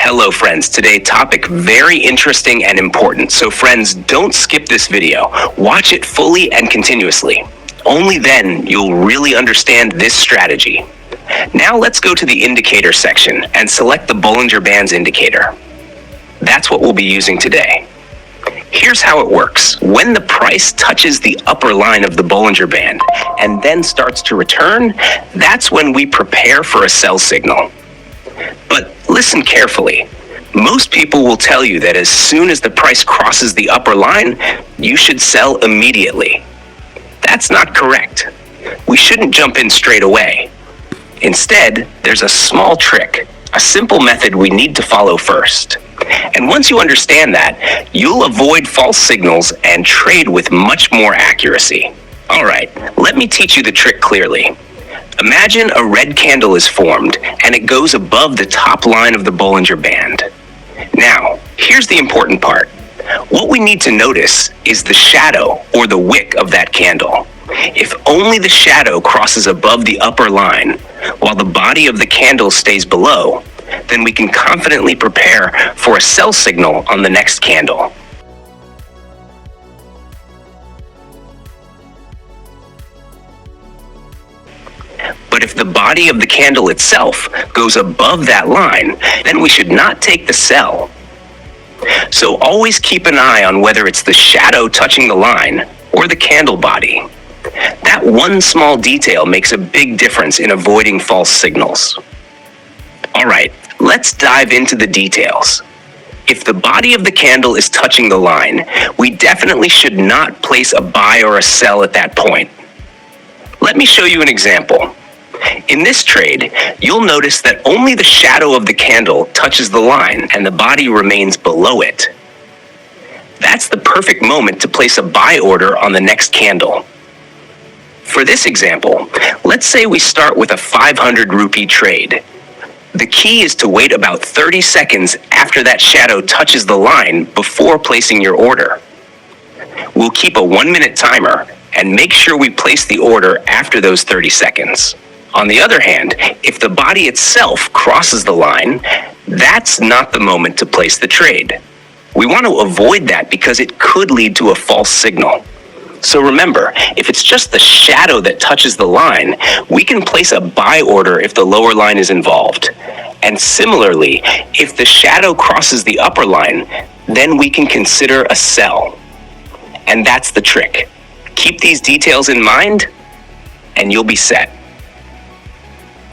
Hello friends, today topic very interesting and important. So friends, don't skip this video. Watch it fully and continuously. Only then you'll really understand this strategy. Now let's go to the indicator section and select the Bollinger Bands indicator. That's what we'll be using today. Here's how it works. When the price touches the upper line of the Bollinger Band and then starts to return, that's when we prepare for a sell signal. But listen carefully. Most people will tell you that as soon as the price crosses the upper line, you should sell immediately. That's not correct. We shouldn't jump in straight away. Instead, there's a small trick, a simple method we need to follow first. And once you understand that, you'll avoid false signals and trade with much more accuracy. All right, let me teach you the trick clearly. Imagine a red candle is formed and it goes above the top line of the Bollinger Band. Now, here's the important part. What we need to notice is the shadow or the wick of that candle. If only the shadow crosses above the upper line while the body of the candle stays below, then we can confidently prepare for a sell signal on the next candle. But if the body of the candle itself goes above that line, then we should not take the sell. So always keep an eye on whether it's the shadow touching the line or the candle body. That one small detail makes a big difference in avoiding false signals. All right, let's dive into the details. If the body of the candle is touching the line, we definitely should not place a buy or a sell at that point. Let me show you an example. In this trade, you'll notice that only the shadow of the candle touches the line and the body remains below it. That's the perfect moment to place a buy order on the next candle. For this example, let's say we start with a 500 rupee trade. The key is to wait about 30 seconds after that shadow touches the line before placing your order. We'll keep a 1-minute timer and make sure we place the order after those 30 seconds. On the other hand, if the body itself crosses the line, that's not the moment to place the trade. We want to avoid that because it could lead to a false signal. So remember, if it's just the shadow that touches the line, we can place a buy order if the lower line is involved. And similarly, if the shadow crosses the upper line, then we can consider a sell. And that's the trick. Keep these details in mind, and you'll be set.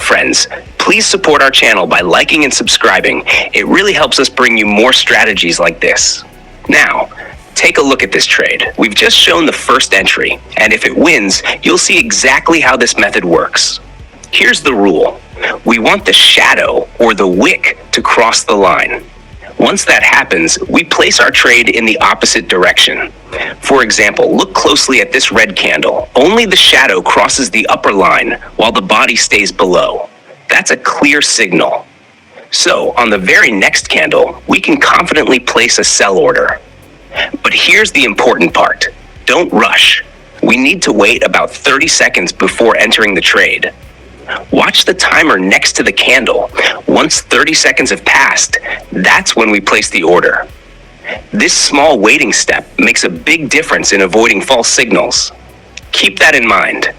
Friends, please support our channel by liking and subscribing. It really helps us bring you more strategies like this. Now, take a look at this trade. We've just shown the first entry, and if it wins, you'll see exactly how this method works. Here's the rule. We want the shadow or the wick to cross the line. Once that happens, we place our trade in the opposite direction. For example, look closely at this red candle. Only the shadow crosses the upper line while the body stays below. That's a clear signal. So, on the very next candle, we can confidently place a sell order. But here's the important part. Don't rush. We need to wait about 30 seconds before entering the trade. Watch the timer next to the candle. Once 30 seconds have passed, that's when we place the order. This small waiting step makes a big difference in avoiding false signals. Keep that in mind.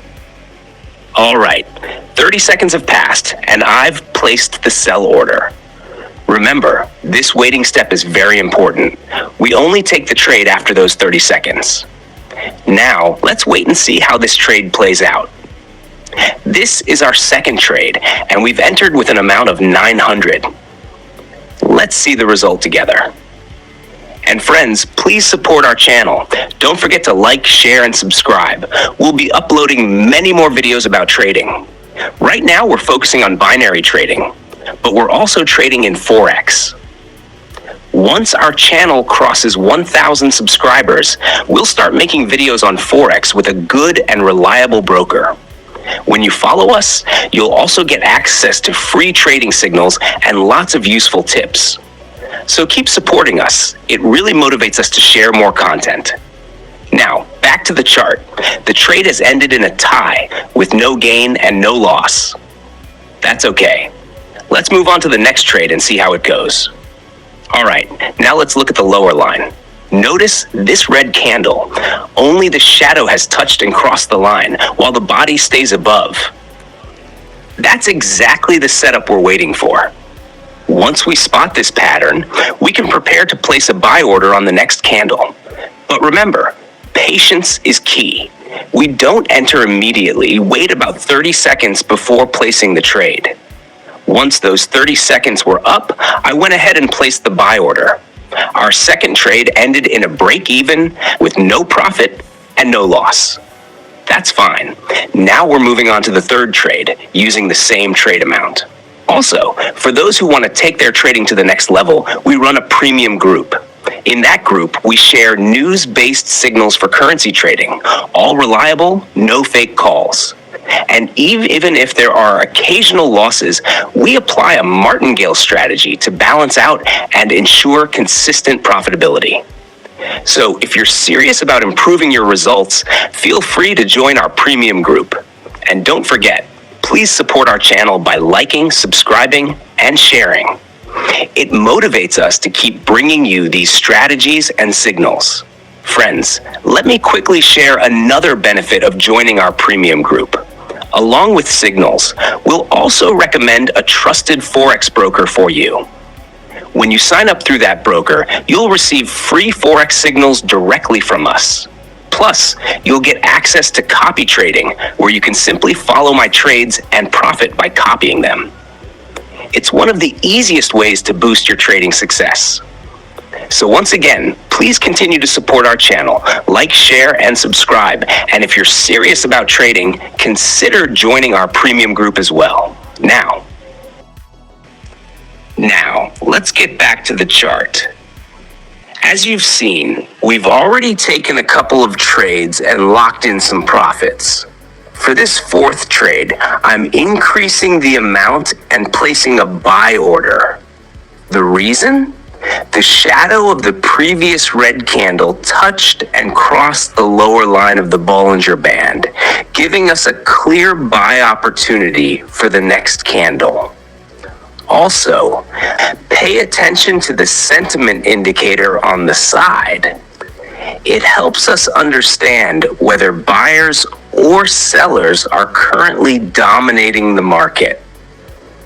All right, 30 seconds have passed, and I've placed the sell order. Remember, this waiting step is very important. We only take the trade after those 30 seconds. Now, let's wait and see how this trade plays out. This is our second trade, and we've entered with an amount of 900. Let's see the result together. And friends, please support our channel. Don't forget to like, share, and subscribe. We'll be uploading many more videos about trading. Right now, we're focusing on binary trading, but we're also trading in Forex. Once our channel crosses 1,000 subscribers, we'll start making videos on Forex with a good and reliable broker. When you follow us, you'll also get access to free trading signals and lots of useful tips. So keep supporting us. It really motivates us to share more content. Now, back to the chart. The trade has ended in a tie with no gain and no loss. That's okay. Let's move on to the next trade and see how it goes. All right, now let's look at the lower line. Notice this red candle. Only the shadow has touched and crossed the line, while the body stays above. That's exactly the setup we're waiting for. Once we spot this pattern, we can prepare to place a buy order on the next candle. But remember, patience is key. We don't enter immediately, wait about 30 seconds before placing the trade. Once those 30 seconds were up, I went ahead and placed the buy order. Our second trade ended in a break even with no profit and no loss. That's fine. Now we're moving on to the third trade using the same trade amount. Also, for those who want to take their trading to the next level, we run a premium group. In that group, we share news-based signals for currency trading, all reliable, no fake calls. And even if there are occasional losses, we apply a martingale strategy to balance out and ensure consistent profitability. So if you're serious about improving your results, feel free to join our premium group. And don't forget, please support our channel by liking, subscribing, and sharing. It motivates us to keep bringing you these strategies and signals. Friends, let me quickly share another benefit of joining our premium group. Along with signals, we'll also recommend a trusted Forex broker for you. When you sign up through that broker, you'll receive free Forex signals directly from us. Plus, you'll get access to copy trading, where you can simply follow my trades and profit by copying them. It's one of the easiest ways to boost your trading success. So once again, please continue to support our channel, like, share, and subscribe. And if you're serious about trading, consider joining our premium group as well. Now, let's get back to the chart. As you've seen, we've already taken a couple of trades and locked in some profits. For this fourth trade, I'm increasing the amount and placing a buy order. The reason? The shadow of the previous red candle touched and crossed the lower line of the Bollinger Band, giving us a clear buy opportunity for the next candle. Also, pay attention to the sentiment indicator on the side. It helps us understand whether buyers or sellers are currently dominating the market.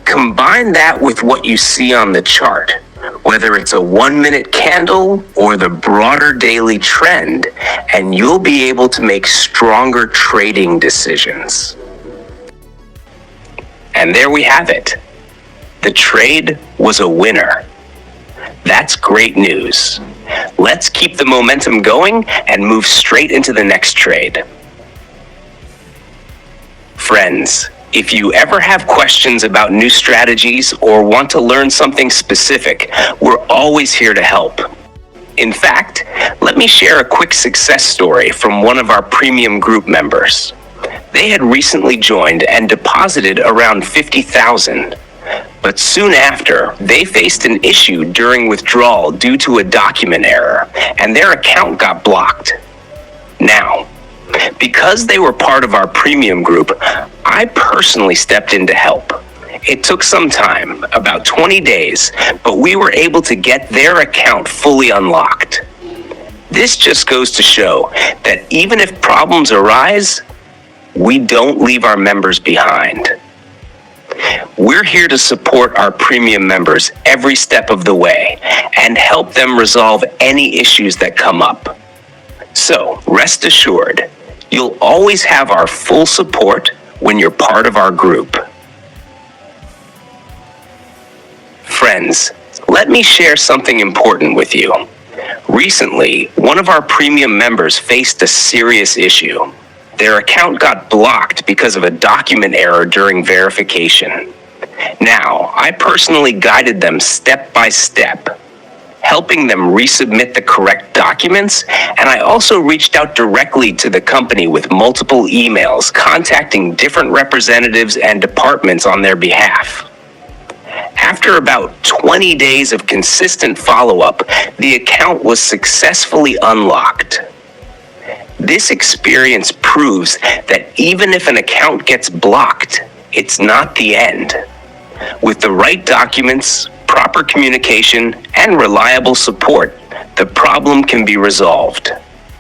Combine that with what you see on the chart, whether it's a 1-minute candle or the broader daily trend, and you'll be able to make stronger trading decisions. And there we have it. The trade was a winner. That's great news. Let's keep the momentum going and move straight into the next trade. Friends, if you ever have questions about new strategies or want to learn something specific, we're always here to help. In fact, let me share a quick success story from one of our premium group members. They had recently joined and deposited around $50,000. But soon after, they faced an issue during withdrawal due to a document error, and their account got blocked. Now, because they were part of our premium group, I personally stepped in to help. It took some time, about 20 days, but we were able to get their account fully unlocked. This just goes to show that even if problems arise, we don't leave our members behind. We're here to support our premium members every step of the way and help them resolve any issues that come up. So, rest assured, you'll always have our full support when you're part of our group. Friends, let me share something important with you. Recently, one of our premium members faced a serious issue. Their account got blocked because of a document error during verification. Now, I personally guided them step by step, helping them resubmit the correct documents, and I also reached out directly to the company with multiple emails, contacting different representatives and departments on their behalf. After about 20 days of consistent follow-up, the account was successfully unlocked. This experience proves that even if an account gets blocked, it's not the end. With the right documents, proper communication and reliable support, the problem can be resolved.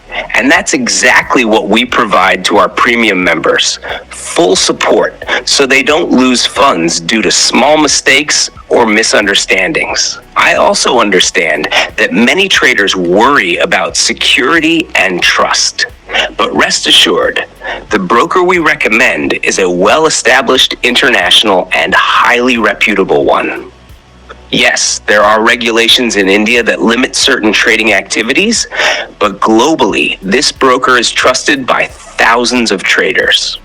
And that's exactly what we provide to our premium members. Full support, so they don't lose funds due to small mistakes or misunderstandings. I also understand that many traders worry about security and trust. But rest assured, the broker we recommend is a well-established international and highly reputable one. Yes, there are regulations in India that limit certain trading activities, but globally, this broker is trusted by thousands of traders.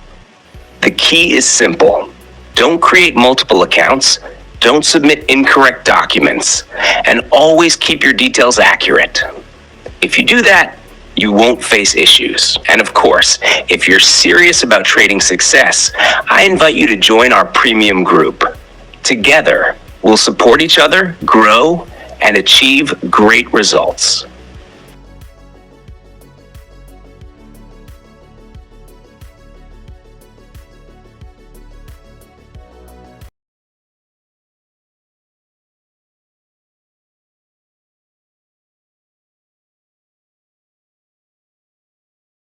The key is simple. Don't create multiple accounts, don't submit incorrect documents, and always keep your details accurate. If you do that, you won't face issues. And of course, if you're serious about trading success, I invite you to join our premium group. Together, we'll support each other, grow, and achieve great results.